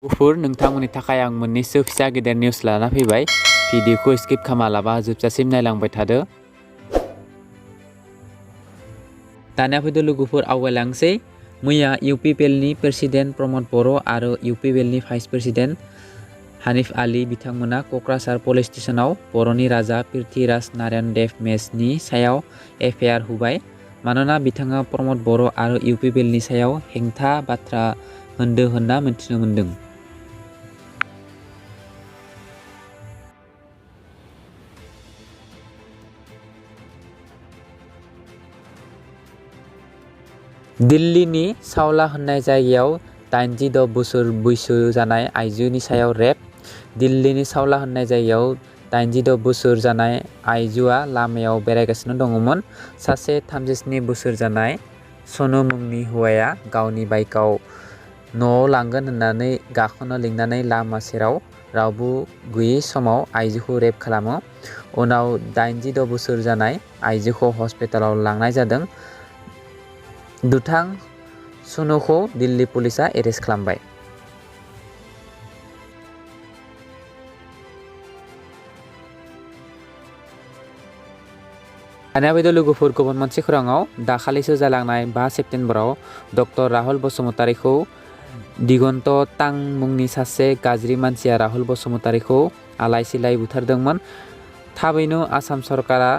गुफुर नोंथांमोननि थाखाय आं मोननैसो फिसा गेदेर निउस लाना फैबाय। भिडिअखौ स्किप खालामालाबा जोबजासिम नायलांबाय थादो। दानिया फैदो लोगोफोर आवगायलांसै। मैया इउपिपिएलनि प्रेसिडेन्ट प्रमद बर' आरो इउपिपिएलनि भाइस प्रेसिडेन्ट हानिफ आली बिथांमोना क'क्राझार पुलिस स्टेसनाव बर'नि राजा पृथ्वीराज नारायण देव मेसनि सायाव एफआइआर होबाय। मानोना बिथाङा प्रमद बर' आरो इउपिपिएलनि सायाव हेंथा बाथ्रा होनदो होनना मिथिनो मोन्दों। दिल्लीनि सावला होननाय जायगायाव 86 बोसोर बैसो जानाय आइजोनि सायाव रेप। दिल्लीनि सावला होननाय जायगायाव 86 बोसोर जानाय आइजोआ लामायाव बेरायगासिनो दङमोन। सासे 37 बोसोर जानाय सनु मुंनि हौवाया गावनि बाइकआव न'आव लांगोन होननानै गाखोनो लिंनानै लामा सेराव रावबो गैयै समाव आइजोखौ रेप खालामो। उनाव 86 बोसोर जानाय आइजोखौ हस्पिटालाव लांनाय जादों। दुथां सनुखौ दिल्ली पुलिसआ एरेस्ट खालामबाय। दानिया फैदो लोगोफोर गुबुन मोनसे खौराङाव। दाखालिसो जालांनाय 5 सेप्तेम्बराव डक्टर राहुल बसुमतारीखौ दिगन्त तां मुंनि सासे गाज्रि मानसिया राहुल बसुमतारीखौ आलाय सिलाय बुथारदोंमोन। थाबैनो आसाम सरकारा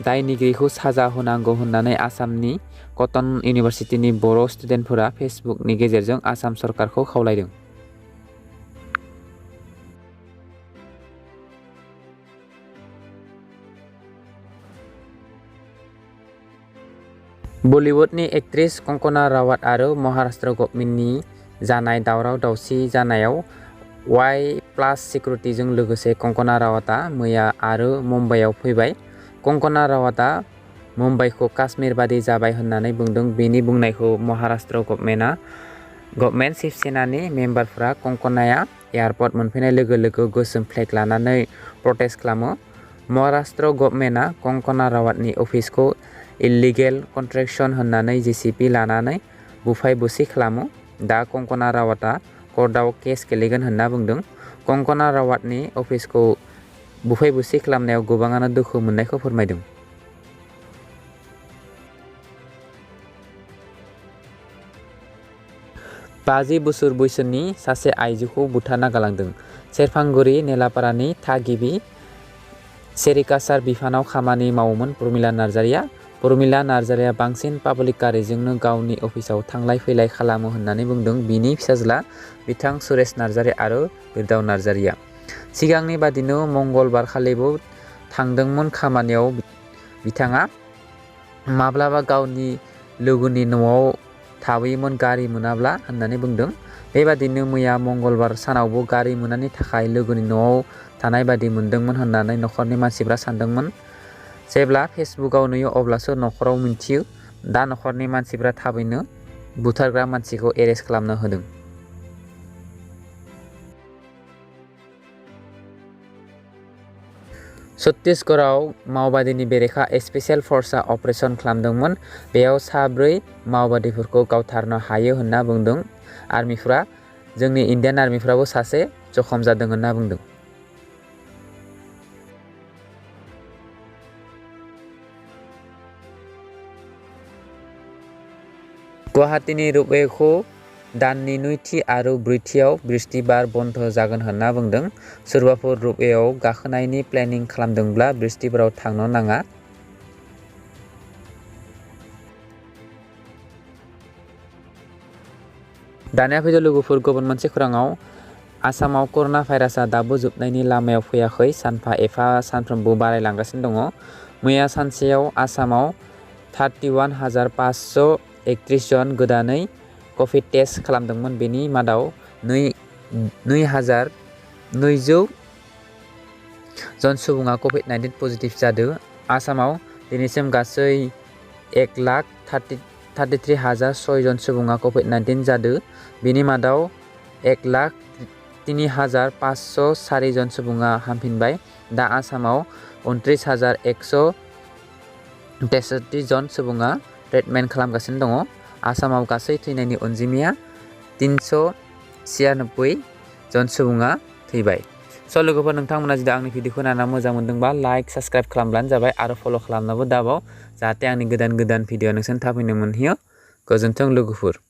दायनिगिरिखौ साजा होनांगौ होननानै आसामनि कटन इउनिभार्सिटिनि बर' स्टुडेन्टफोरा फेसबुकनि गेजेरजों आसाम सरकारखौ खावलायदों। बलिउडनि एक्ट्रेस कंकना रावाट आरो महाराष्ट्र गभर्नमेन्टनि जानाय दावराव दावसि जानायाव वाइ+ सिकिउरिटिजों लोगोसे कंकना रावाटआ मैया आरो मुम्बाइआव फैबाय। कंकना रावाटआ मुम्बाइखौ काश्मीर बादि जाबाय होननानै बुंदों। बेनि बुंनायखौ महाराष्ट्र गभर्नमेन्ट शिवसेनानि मेम्बारफोरा कंकनाया एयारपर्ट मोनफैनाय लोगो लोगो गोसोम फ्लेग लानानै प्रटेस्ट खालामो। महाराष्ट्र गभर्नमेन्टआ कंकना रावाटनि अफिसखौ इल्लिगेल कन्स्ट्रक्शन होननानै जेसिबि लानानै बुफाय बुसि खालामो। दा कंकना रावाटआ कर्टआव केस गेलेगोन होनना बुंदों। कंकना रावाटनि अफिसखौ बुफाय बुसि खालामनायाव गोबाङानो दुखु मोननायखौ फोरमायदों। बाजि बोसोर बैसोनि सासे आइजोखौ बुथारना गालांदों। सेरफांगुरि नेलापारानि थागिबि सेरिकालचार बिफानाव खामानि मावोमोन प्रमिला नार्जारिया। प्रमिला नार्जारिया बांसिन पाब्लिक गारिजोंनो गावनि अफिसाव थांलाय फैलाय खालामो होननानै बुंदों बिनि फिसाज्ला बिथां सुरेश नार्जारि आरो बिरदाव नार्जारिया। सिगांनि बादिनो मंगलबार खालिबो थांदोंमोन खामानियाव बिथाङा। माब्लाबा गावनि लोगोनि न'आव थाबोयोमोन गारि मोनाब्ला होननानै बुंदों। बेबादिनो मैया मंगलबार सानावबो गारि मोनैनि थाखाय लोगोनि न'आव थानाय बादि मोनदोंमोन होननानै न'खरनि मानसिफ्रा सानदोंमोन। जेब्ला फेसबुकआव नुयो अब्लासो न'खराव मिन्थियो। दा न'खरनि मानसिफ्रा थाबैनो बुथारग्रा मानसिखौ एरेस्ट खालामनो होदों। छत्तीसगढ़आव माओबादीनि बेरेखा स्पेशेल फर्सआ अपारेशन खालामदोंमोन। बेयाव 4 माओबादीफोरखौ गावथारनो हायो होनना बुंदों आर्मिफ्रा। जोंनि इन्डियान आर्मिफ्राबो सासे जखम जादों होनना बुंदों। गुवाहाटीनि रपवेखौ दाननि 2थि आरो 4थियाव बृहस्पतिबार बन्द जागोन होनना बुंदों। सोरबाफोर रपवेआव गाखोनायनि प्लेनिं खालामदोंब्ला बृहस्पतिबाराव थांनो नाङा। दानिया फैदो लोगोफोर गुबुन मोनसे खौराङाव। आसामाव कर'ना भाइरासआ दाबो जोबनायनि लामायाव फैयाखै। सानफा एफा सानफ्रोमबो बारायलांगासिनो दङ। मैया सानसेयाव आसामाव 31,531 जन गोदानै कभिड टेस्ट खालामदोंमोन। बेनि मादाव 2,200 जन सुबुङा कभिड-19 पजिटिभ जादों। आसामाव दिनैसिम गासै 1,33,006 जन सुबुङा कभिड-19 जादों। बेनि मादाव 1,03,504 जन सुबुङा हामफिनबाय। दा आसामाव 29,163 जन सुबुङा ट्रिटमेन्ट खालामगासिनो दङ। आसामाव गासै थैनायनि अनजिमाया 300 96 जन सुबुङा थैबाय। स' लोगोफोर नोंथांमोना जुदि आंनि भिडिअखौ नायना मोजां मोनदोंबा लाइक साबस्क्राइब खालामब्लानो जाबाय आरो फल' खालामनाबो दाबाव जाहाथे आंनि गोदान भिडिअ नोंसोर थाबैनो मोनहैयो। गोजोन्थों लोगोफोर।